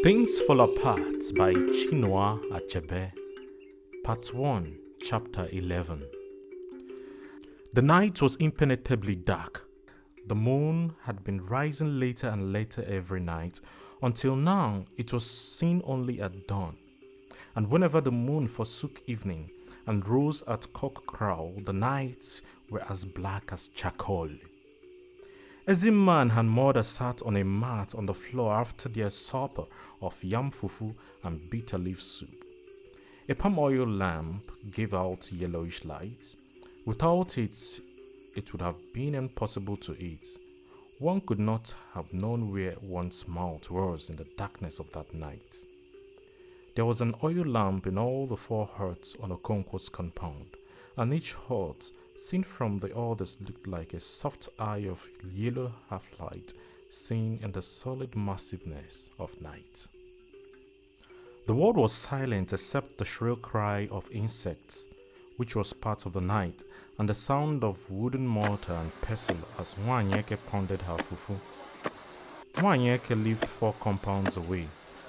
Things Fall Apart by Chinua Achebe, Part 1, Chapter 11. The night was impenetrably dark. The moon had been rising later and later every night, until now it was seen only at dawn. And whenever the moon forsook evening and rose at cockcrow, the nights were as black as charcoal. Ezima and her mother sat on a mat on the floor after their supper of yam fufu and bitter leaf soup. A palm oil lamp gave out yellowish light. Without it, it would have been impossible to eat. One could not have known where one's mouth was in the darkness of that night. There was an oil lamp in all the 4 huts on Okonkwo's compound, and each hut, seen from the others, looked like a soft eye of yellow half-light seen in the solid massiveness of night. The world was silent except the shrill cry of insects, which was part of the night, and the sound of wooden mortar and pestle as Nwanyeke pounded her fufu. Nwanyeke lived 4 compounds away,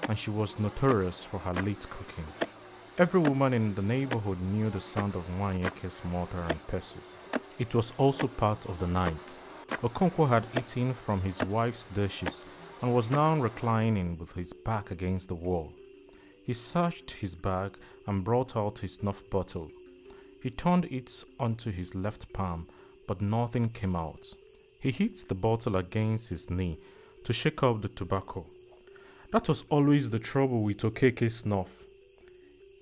and she was notorious for her late cooking. Every woman in the neighborhood knew the sound of Nwanyeke's mortar and pestle. It was also part of the night. Okonkwo had eaten from his wife's dishes and was now reclining with his back against the wall. He searched his bag and brought out his snuff bottle. He turned it onto his left palm, but nothing came out. He hit the bottle against his knee to shake up the tobacco. That was always the trouble with Okeke's snuff.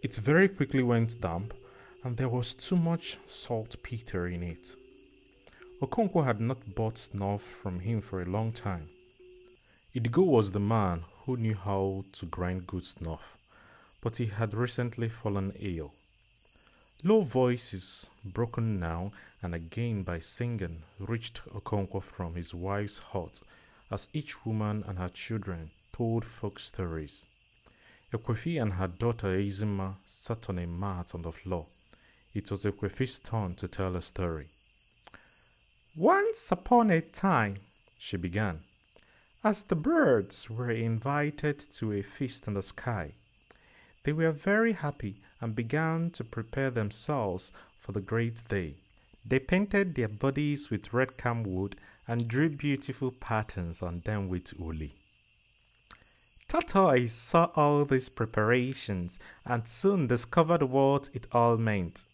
It very quickly went damp, and there was too much saltpeter in it. Okonkwo had not bought snuff from him for a long time. Idigo was the man who knew how to grind good snuff, but he had recently fallen ill. Low voices, broken now and again by singing, reached Okonkwo from his wife's hut as each woman and her children told folk stories. Ekwefi and her daughter Ezima sat on a mat on the floor. It was Ekwefi's turn to tell a story. Once upon a time, she began, as the birds were invited to a feast in the sky, they were very happy and began to prepare themselves for the great day. They painted their bodies with red camwood and drew beautiful patterns on them with uli. Tortoise saw all these preparations and soon discovered what it all meant.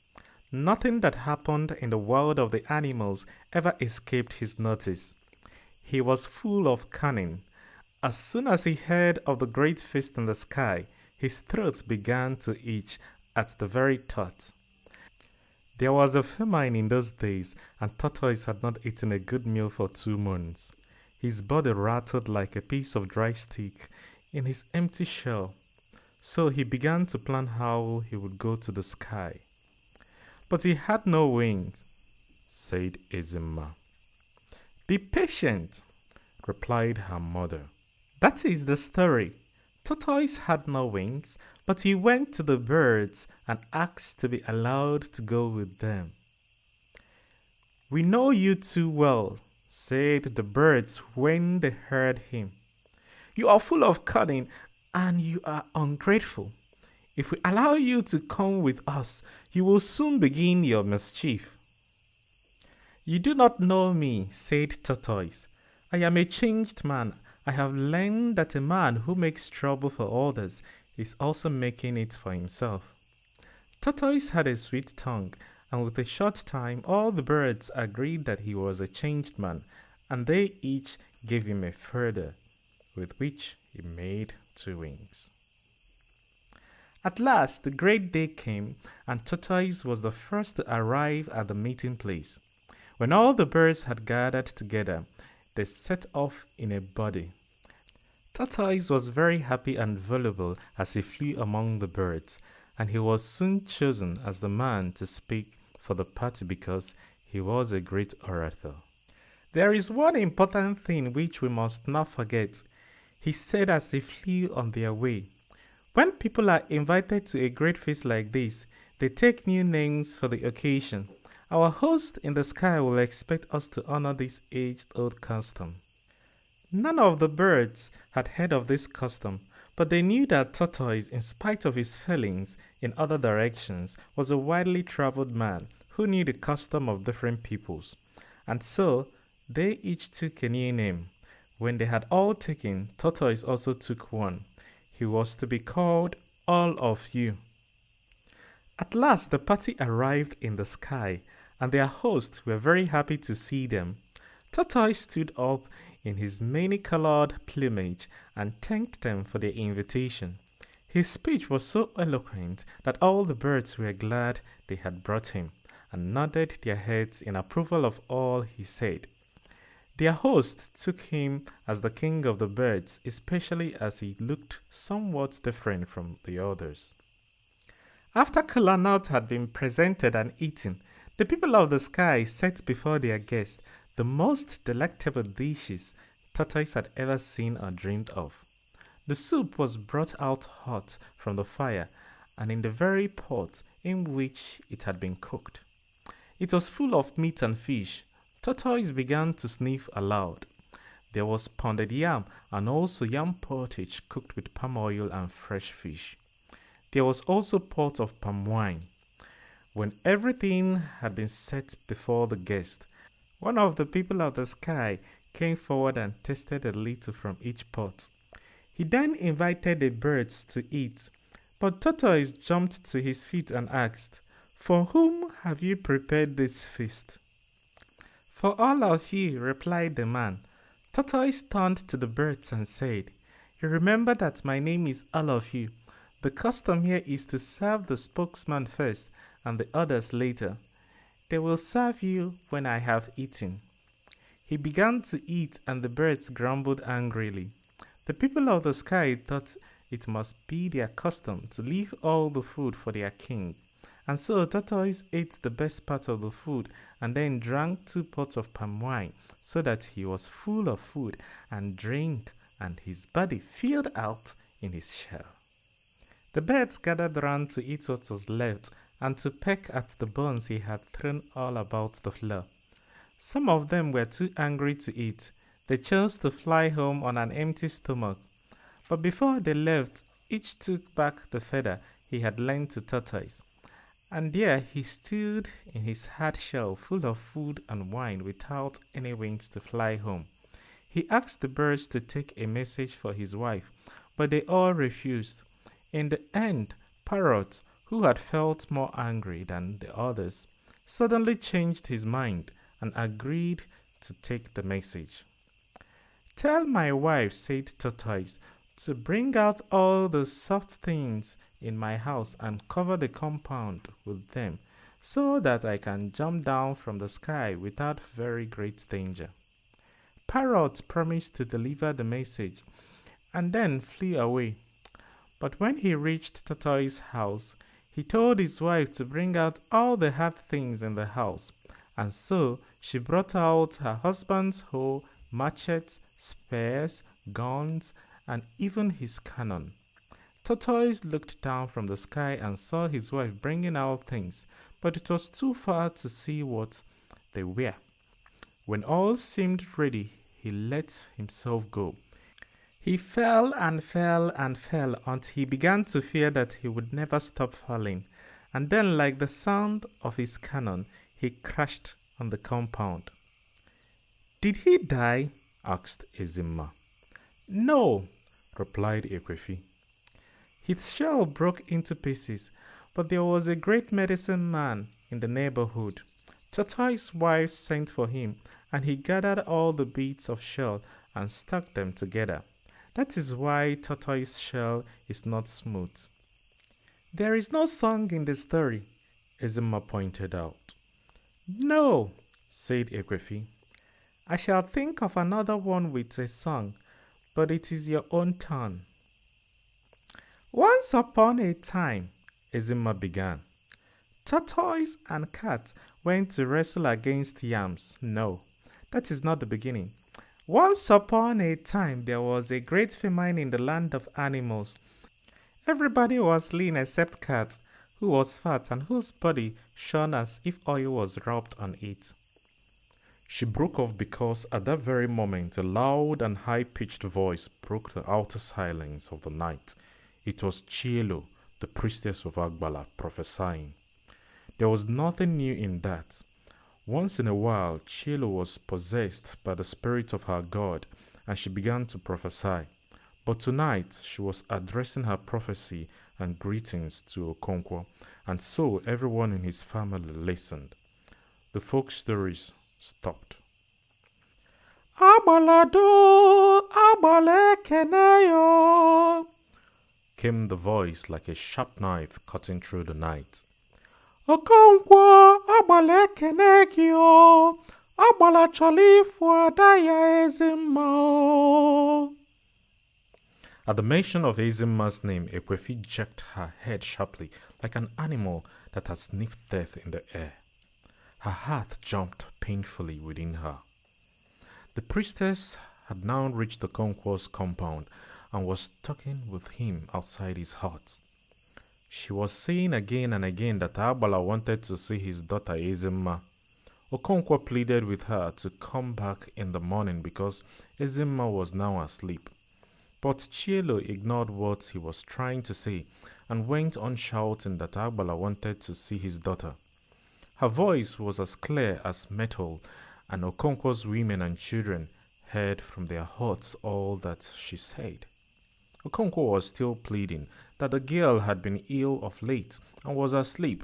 Nothing that happened in the world of the animals ever escaped his notice. He was full of cunning. As soon as he heard of the great feast in the sky, his throat began to itch at the very thought. There was a famine in those days, and Tortoise had not eaten a good meal for 2 months. His body rattled like a piece of dry stick in his empty shell, so he began to plan how he would go to the sky. But he had no wings, said Ezima. Be patient, replied her mother. That is the story. Tortoise had no wings, but he went to the birds and asked to be allowed to go with them. We know you too well, said the birds when they heard him. You are full of cunning and you are ungrateful. If we allow you to come with us, you will soon begin your mischief. You do not know me, said Tortoise. I am a changed man. I have learned that a man who makes trouble for others is also making it for himself. Tortoise had a sweet tongue, and with a short time all the birds agreed that he was a changed man, and they each gave him a feather, with which he made 2 wings. At last the great day came, and Tortoise was the first to arrive at the meeting place. When all the birds had gathered together, they set off in a body. Tortoise was very happy and voluble as he flew among the birds, and he was soon chosen as the man to speak for the party because he was a great orator. There is one important thing which we must not forget, he said as he flew on their way. When people are invited to a great feast like this, they take new names for the occasion. Our host in the sky will expect us to honor this age-old custom. None of the birds had heard of this custom, But they knew that Tortoise, in spite of his failings in other directions, was a widely traveled man who knew the custom of different peoples. And so they each took a new name. When they had all taken, Tortoise also took one. He was to be called All of You. At last the party arrived in the sky, and their hosts were very happy to see them. Tortoise stood up in his many-colored plumage and thanked them for their invitation. His speech was so eloquent that all the birds were glad they had brought him, and nodded their heads in approval of all he said. Their host took him as the king of the birds, especially as he looked somewhat different from the others. After kola nut had been presented and eaten, the people of the sky set before their guests the most delectable dishes Tortoise had ever seen or dreamed of. The soup was brought out hot from the fire and in the very pot in which it had been cooked. It was full of meat and fish. Tortoise began to sniff aloud. There was pounded yam and also yam pottage cooked with palm oil and fresh fish. There was also pot of palm wine. When everything had been set before the guest, one of the people of the sky came forward and tasted a little from each pot. He then invited the birds to eat, but Tortoise jumped to his feet and asked, "For whom have you prepared this feast?" "For all of you," replied the man. Tortoise turned to the birds and said, "You remember that my name is All of You. The custom here is to serve the spokesman first and the others later. They will serve you when I have eaten." He began to eat and the birds grumbled angrily. The people of the sky thought it must be their custom to leave all the food for their king. And so Tortoise ate the best part of the food and then drank 2 pots of palm wine so that he was full of food and drink and his body filled out in his shell. The birds gathered round to eat what was left and to peck at the bones he had thrown all about the floor. Some of them were too angry to eat. They chose to fly home on an empty stomach. But before they left, each took back the feather he had lent to Tortoise. And there he stood in his hard shell full of food and wine without any wings to fly home. He asked the birds to take a message for his wife, but they all refused. In the end, Parrot, who had felt more angry than the others, suddenly changed his mind and agreed to take the message. "Tell my wife," said Tortoise, "to bring out all the soft things in my house and cover the compound with them, so that I can jump down from the sky without very great danger." Parrot promised to deliver the message and then flew away. But when he reached Tortoise's house, he told his wife to bring out all the hard things in the house, and so she brought out her husband's hoe, machetes, spears, guns, and even his cannon. Tortoise looked down from the sky and saw his wife bringing out things, but it was too far to see what they were. When all seemed ready, he let himself go. He fell and fell and fell until he began to fear that he would never stop falling, and then, like the sound of his cannon, he crashed on the compound. "Did he die?" asked Ezima. "No," replied Ekwefi. "His shell broke into pieces, but there was a great medicine man in the neighborhood. Tortoise's wife sent for him, and he gathered all the bits of shell and stuck them together. That is why Tortoise's shell is not smooth." "There is no song in the story," Ezima pointed out. "No," said Ekwefi. "I shall think of another one with a song, but it is your own turn." "Once upon a time," Ezima began, "tortoise and cat went to wrestle against yams." "No, that is not the beginning. Once upon a time, there was a great famine in the land of animals. Everybody was lean except Cat, who was fat and whose body shone as if oil was rubbed on it. She broke off because at that very moment a loud and high-pitched voice broke the outer silence of the night. It was Chielo, the priestess of Agbala, prophesying. There was nothing new in that. Once in a while, Chielo was possessed by the spirit of her god, and she began to prophesy. But tonight, she was addressing her prophecy and greetings to Okonkwo, and so everyone in his family listened. The folk stories stopped. Abalado, abalekeneyo, came the voice like a sharp knife cutting through the night. Okonkwo, abalekenegyo, abalacholifu adaya ezimma. At the mention of Ezimma's name, Ekwefi jerked her head sharply, like an animal that has sniffed death in the air. Her heart jumped painfully within her. The priestess had now reached the Okonkwo's compound and was talking with him outside his hut. She was saying again and again that Agbala wanted to see his daughter Ezimma. Okonkwo pleaded with her to come back in the morning because Ezimma was now asleep. But Chielo ignored what he was trying to say and went on shouting that Agbala wanted to see his daughter. Her voice was as clear as metal, and Okonkwo's women and children heard from their huts all that she said. Okonkwo was still pleading that the girl had been ill of late and was asleep.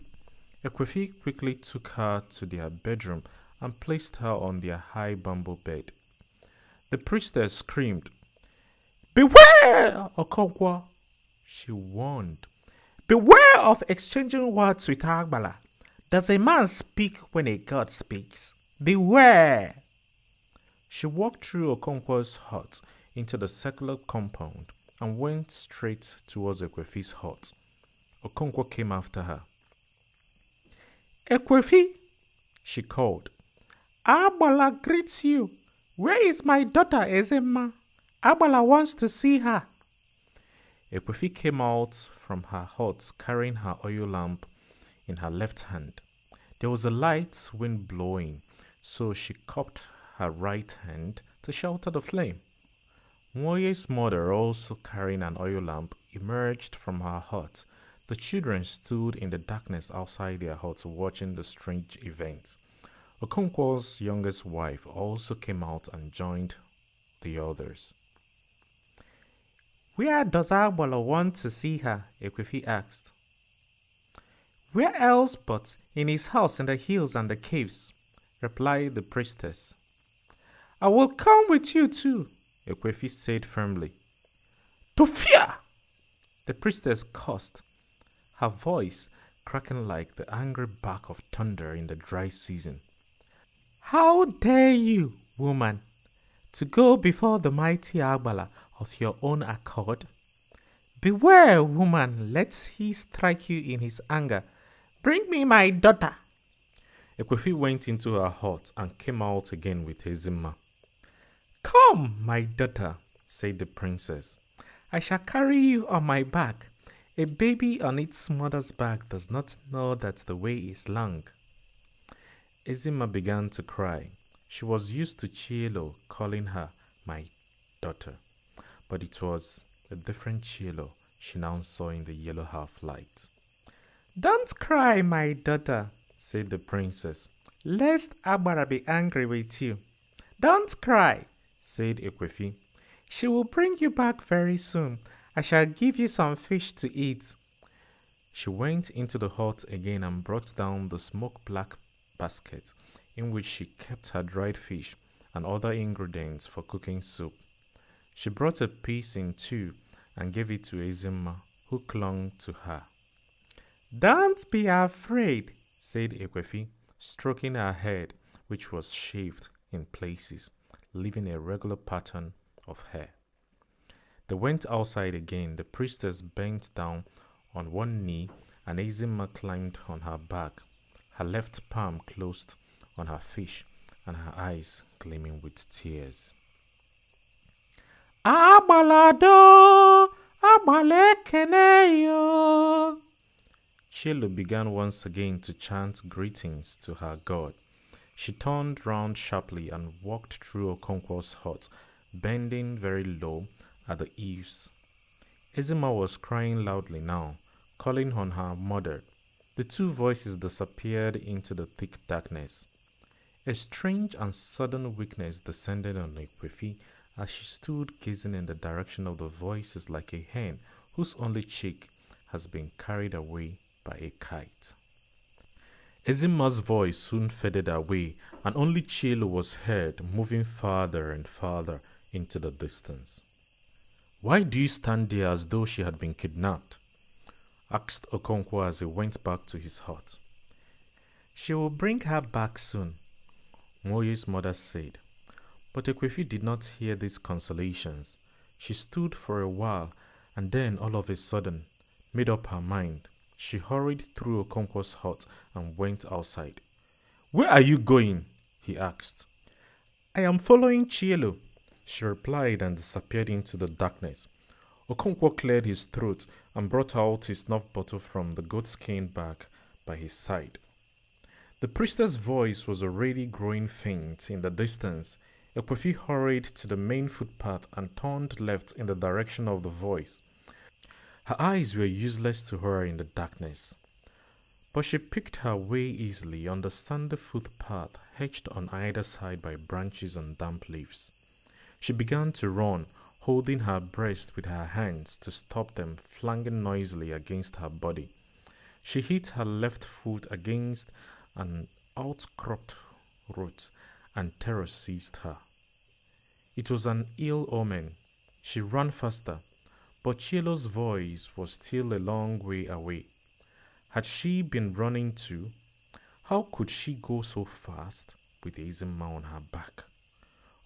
Ekwefi quickly took her to their bedroom and placed her on their high bamboo bed. The priestess screamed, "Beware, Okonkwo!" she warned. "Beware of exchanging words with Agbala. Does a man speak when a god speaks? Beware!" She walked through Okonkwo's hut into the circular compound and went straight towards Ekwefi's hut. Okonkwo came after her. "Ekwefi," she called, "Agbala greets you. Where is my daughter Ezimma? Agbala wants to see her." Ekwefi came out from her hut carrying her oil lamp in her left hand. There was a light wind blowing, so she cupped her right hand to shelter the flame. Nwoye's mother, also carrying an oil lamp, emerged from her hut. The children stood in the darkness outside their hut watching the strange event. Okonkwo's youngest wife also came out and joined the others. "Where does Agbala want to see her?" Ekwefi asked. "Where else but in his house in the hills and the caves," replied the priestess. "I will come with you too," Ekwefi said firmly. "To fear!" the priestess cursed, her voice cracking like the angry bark of thunder in the dry season. "How dare you, woman, to go before the mighty Agbala of your own accord? Beware, woman, lest he strike you in his anger. Bring me my daughter." Ekwefi went into her hut and came out again with Ezimma. "Come, my daughter," said the princess. "I shall carry you on my back. A baby on its mother's back does not know that the way is long." Ezimma began to cry. She was used to Chielo calling her my daughter, but it was a different Chielo she now saw in the yellow half-light. "Don't cry, my daughter," said the princess, "lest Agbara be angry with you." "Don't cry," said Ekwefi. "She will bring you back very soon. I shall give you some fish to eat." She went into the hut again and brought down the smoke-black basket in which she kept her dried fish and other ingredients for cooking soup. She brought a piece in two and gave it to Ezimma, who clung to her. "Don't be afraid," said Ekwefi, stroking her head, which was shaved in places, leaving a regular pattern of hair. They went outside again. The priestess bent down on one knee and Ezimma climbed on her back, her left palm closed on her fish and her eyes gleaming with tears. "Abalado, abalekeneyo." Chielo began once again to chant greetings to her god. She turned round sharply and walked through Okonkwo's hut, bending very low at the eaves. Ezima was crying loudly now, calling on her mother. The two voices disappeared into the thick darkness. A strange and sudden weakness descended on Ekwefi as she stood gazing in the direction of the voices like a hen whose only chick has been carried away by a kite. Ezima's voice soon faded away, and only Chilo was heard moving farther and farther into the distance. "Why do you stand there as though she had been kidnapped?" asked Okonkwo as he went back to his hut. "She will bring her back soon," Moye's mother said. But Ekwefi did not hear these consolations. She stood for a while, and then all of a sudden made up her mind. She hurried through Okonkwo's hut and went outside. "Where are you going?" he asked. "I am following Chielo," she replied and disappeared into the darkness. Okonkwo cleared his throat and brought out his snuff bottle from the goatskin bag by his side. The priestess' voice was already growing faint in the distance. Ekwefi hurried to the main footpath and turned left in the direction of the voice. Her eyes were useless to her in the darkness, but she picked her way easily on the sandy footpath hedged on either side by branches and damp leaves. She began to run, holding her breast with her hands to stop them flanging noisily against her body. She hit her left foot against an outcropped root, and terror seized her. It was an ill omen. She ran faster, but Chielo's voice was still a long way away. Had she been running too? How could she go so fast with Ezima on her back?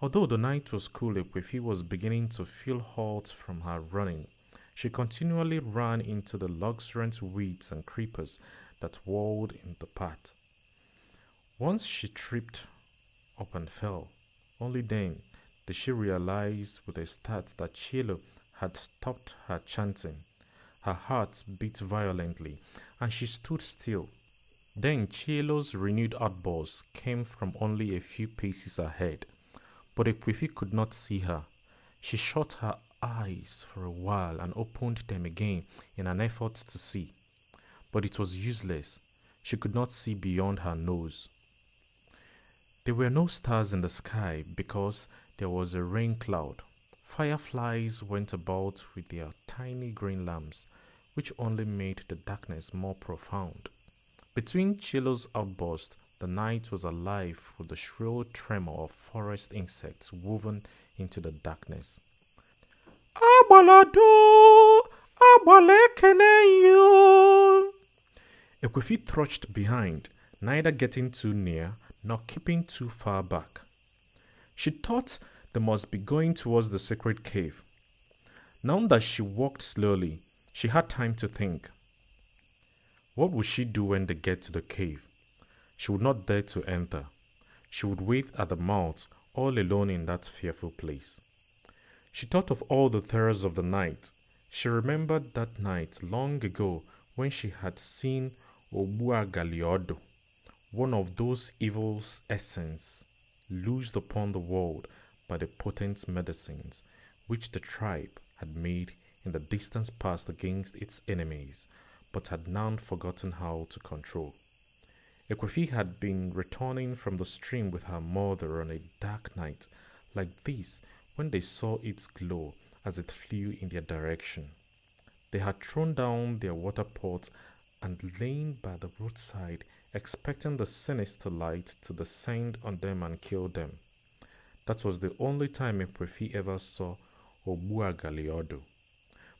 Although the night was cool, Ekwefi was beginning to feel halt from her running. She continually ran into the luxuriant weeds and creepers that walled in the path. Once she tripped up and fell. Only then did she realize with a start that Chielo had stopped her chanting. Her heart beat violently, and she stood still. Then Chielo's renewed outburst came from only a few paces ahead, but Ekwefi could not see her. She shut her eyes for a while and opened them again in an effort to see. But it was useless. She could not see beyond her nose. There were no stars in the sky because there was a rain cloud. Fireflies went about with their tiny green lamps, which only made the darkness more profound. Between Chilo's outburst, the night was alive with the shrill tremor of forest insects woven into the darkness. "Abalado! Abalekeneyo!" Ekwefi trudged behind, neither getting too near nor keeping too far back. She thought they must be going towards the sacred cave. Now that she walked slowly, she had time to think. What would she do when they get to the cave? She would not dare to enter. She would wait at the mouth, all alone in that fearful place. She thought of all the terrors of the night. She remembered that night long ago when she had seen Obuagaliodo, one of those evil's essence loosed upon the world by the potent medicines which the tribe had made in the distant past against its enemies, but had now forgotten how to control. Ekwefi had been returning from the stream with her mother on a dark night like this when they saw its glow as it flew in their direction. They had thrown down their water pots and lain by the roadside expecting the sinister light to descend on them and kill them. That was the only time Ekwefi ever saw Obuagaliodo.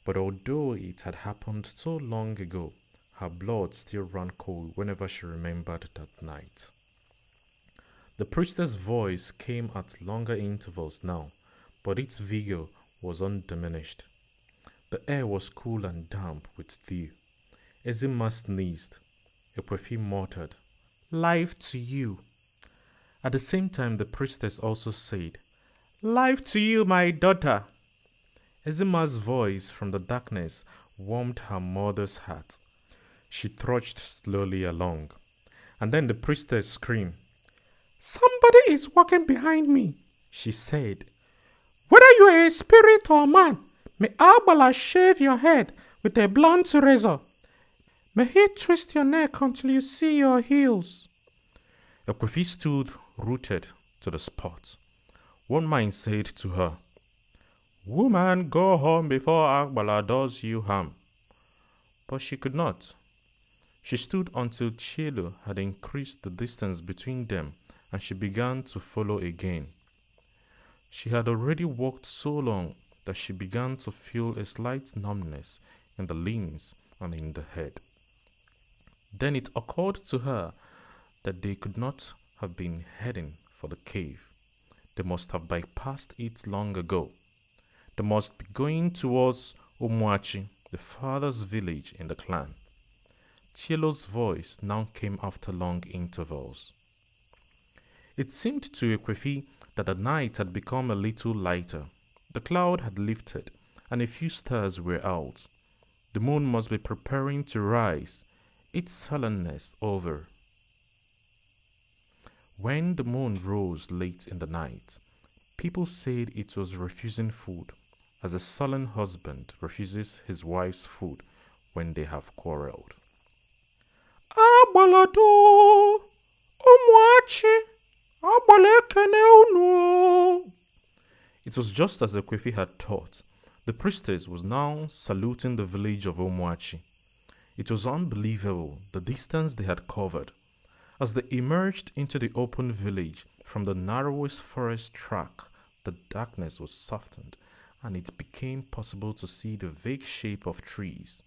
But although it had happened so long ago, her blood still ran cold whenever she remembered that night. The priestess' voice came at longer intervals now, but its vigor was undiminished. The air was cool and damp with dew. Ezima sneezed. Ekwefi muttered, "Life to you." At the same time, the priestess also said, "Life to you, my daughter." Ezima's voice from the darkness warmed her mother's heart. She trudged slowly along, and then the priestess screamed, "Somebody is walking behind me," she said. "Whether you are a spirit or man, may Agbala shave your head with a blunt razor. May he twist your neck until you see your heels." Ekwefi stood rooted to the spot. One mind said to her, "Woman, go home before Agbala does you harm." But she could not. She stood until Chielo had increased the distance between them, and she began to follow again. She had already walked so long that she began to feel a slight numbness in the limbs and in the head. Then it occurred to her that they could not have been heading for the cave. They must have bypassed it long ago. They must be going towards Omuachi, the father's village in the clan. Chielo's voice now came after long intervals. It seemed to Ekwefi that the night had become a little lighter. The cloud had lifted, and a few stars were out. The moon must be preparing to rise, its sullenness over. When the moon rose late in the night, people said it was refusing food, as a sullen husband refuses his wife's food when they have quarreled. "Agbalado, Omuachi, agbalekene unu." It was just as Ekwefi had thought. The priestess was now saluting the village of Omuachi. It was unbelievable, the distance they had covered. As they emerged into the open village from the narrowest forest track, the darkness was softened, and it became possible to see the vague shape of trees.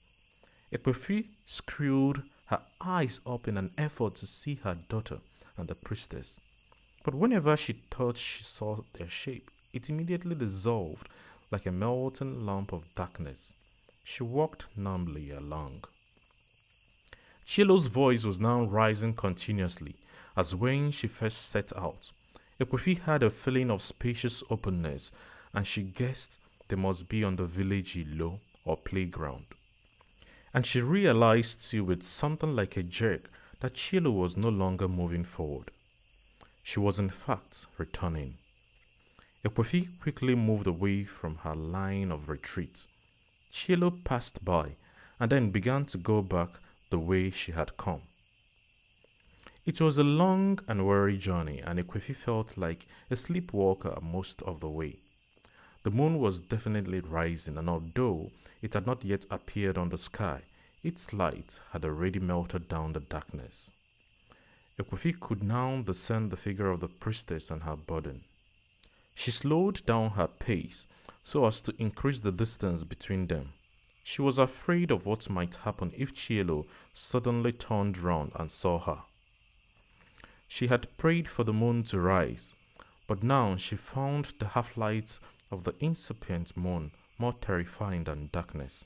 Ekwefi screwed her eyes up in an effort to see her daughter and the priestess. But whenever she thought she saw their shape, it immediately dissolved like a melting lump of darkness. She walked numbly along. Chielo's voice was now rising continuously, as when she first set out. Ekwefi had a feeling of spacious openness, and she guessed they must be on the village ilo, or playground. And she realized too, with something like a jerk, that Chielo was no longer moving forward. She was in fact returning. Ekwefi quickly moved away from her line of retreat. Chielo passed by and then began to go back the way she had come. It was a long and weary journey, and Ekwefi felt like a sleepwalker most of the way. The moon was definitely rising, and although it had not yet appeared on the sky, its light had already melted down the darkness. Ekwefi could now discern the figure of the priestess and her burden. She slowed down her pace so as to increase the distance between them. She was afraid of what might happen if Chielo suddenly turned round and saw her. She had prayed for the moon to rise, but now she found the half-light of the incipient moon more terrifying than darkness.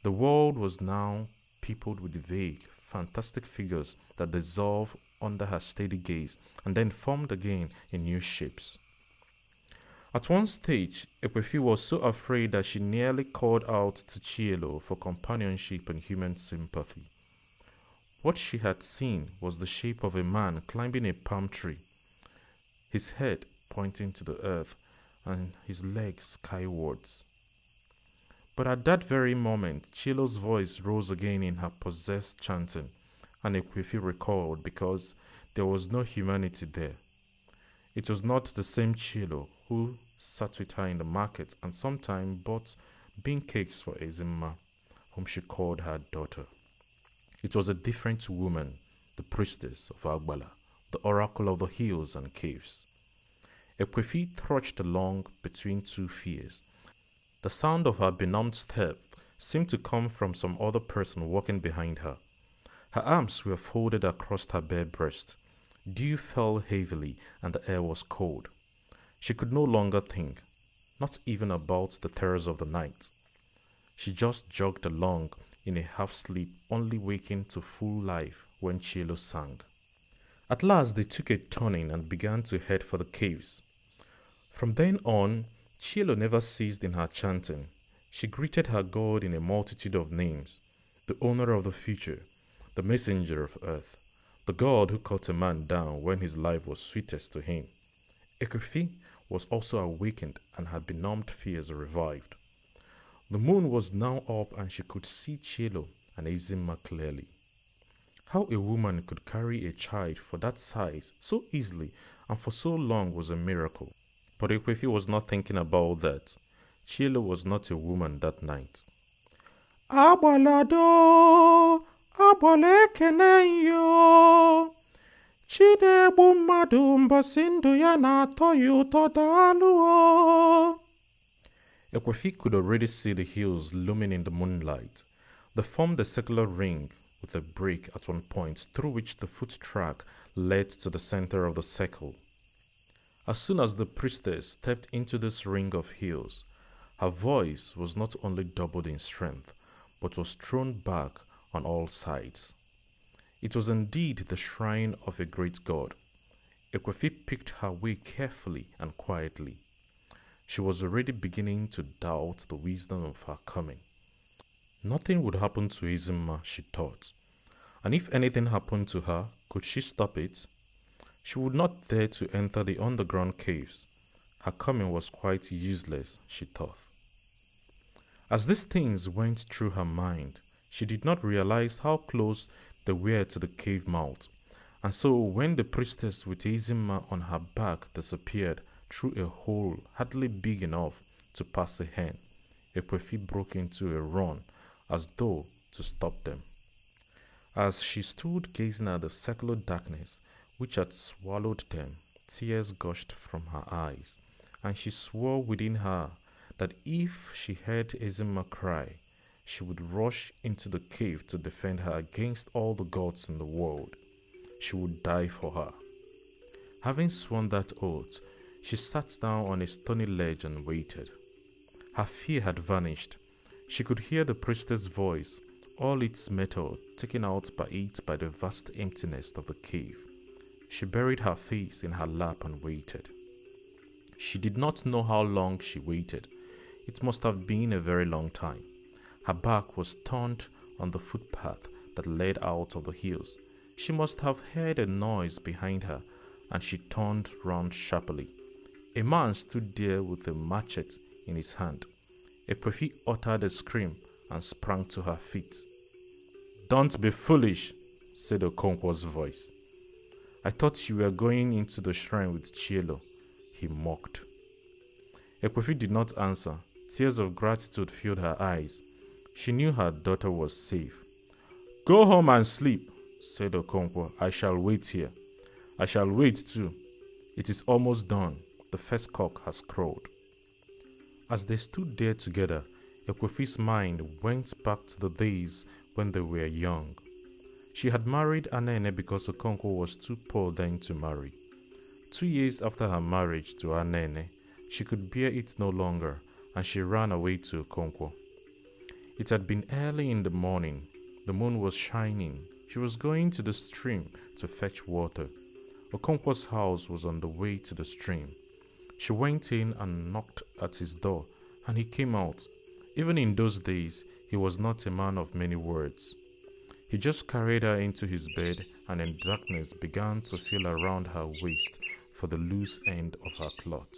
The world was now peopled with vague, fantastic figures that dissolved under her steady gaze and then formed again in new shapes. At one stage, Ekwefi was so afraid that she nearly called out to Chielo for companionship and human sympathy. What she had seen was the shape of a man climbing a palm tree, his head pointing to the earth and his legs skywards. But at that very moment, Chielo's voice rose again in her possessed chanting, and Ekwefi recalled because there was no humanity there. It was not the same Chielo who sat with her in the market and sometimes bought bean cakes for Ezima, whom she called her daughter. It was a different woman, the priestess of Agbala, the oracle of the hills and caves. Ekwefi trudged along between two fears. The sound of her benumbed step seemed to come from some other person walking behind her. Her arms were folded across her bare breast. Dew fell heavily and the air was cold. She could no longer think, not even about the terrors of the night. She just jogged along in a half-sleep, only waking to full life when Chielo sang. At last they took a turning and began to head for the caves. From then on, Chielo never ceased in her chanting. She greeted her God in a multitude of names, the owner of the future, the messenger of earth, the god who cut a man down when his life was sweetest to him. Ekwefi was also awakened and her benumbed fears revived. The moon was now up and she could see Chilo and Ezima clearly. How a woman could carry a child for that size so easily and for so long was a miracle. But Ekwefi was not thinking about that. Chilo was not a woman that night. Agbalado, agbala ekene yo. Chidegbu mmadụ mbọsị ndụ ya na-atọ ya ụtọ daalụ o. Ekwefi could already see the hills looming in the moonlight. They formed a circular ring with a break at one point through which the foot track led to the center of the circle. As soon as the priestess stepped into this ring of hills, her voice was not only doubled in strength, but was thrown back on all sides. It was indeed the shrine of a great god. Ekwefi picked her way carefully and quietly. She was already beginning to doubt the wisdom of her coming. Nothing would happen to Ezima, she thought. And if anything happened to her, could she stop it? She would not dare to enter the underground caves. Her coming was quite useless, she thought. As these things went through her mind, she did not realize how close they were to the cave mouth, and so when the priestess with Ezima on her back disappeared through a hole hardly big enough to pass a hen, Ekwefi broke into a run as though to stop them. As she stood gazing at the circular darkness which had swallowed them, tears gushed from her eyes, and she swore within her that if she heard Ezima cry, she would rush into the cave to defend her against all the gods in the world. She would die for her. Having sworn that oath, she sat down on a stony ledge and waited. Her fear had vanished. She could hear the priestess' voice, all its metal taken out by the vast emptiness of the cave. She buried her face in her lap and waited. She did not know how long she waited. It must have been a very long time. Her back was turned on the footpath that led out of the hills. She must have heard a noise behind her, and she turned round sharply. A man stood there with a machete in his hand. Ekwefi uttered a scream and sprang to her feet. "Don't be foolish," said Okonkwo's voice. "I thought you were going into the shrine with Chilo," he mocked. Ekwefi did not answer. Tears of gratitude filled her eyes. She knew her daughter was safe. "Go home and sleep," said Okonkwo. "I shall wait here." "I shall wait too. It is almost dawn. The first cock has crowed." As they stood there together, Ekwefi's mind went back to the days when they were young. She had married Anene because Okonkwo was too poor then to marry. 2 years after her marriage to Anene, she could bear it no longer, and she ran away to Okonkwo. It had been early in the morning. The moon was shining. She was going to the stream to fetch water. Okonkwo's house was on the way to the stream. She went in and knocked at his door, and he came out. Even in those days, he was not a man of many words. He just carried her into his bed, and in darkness began to feel around her waist for the loose end of her cloth.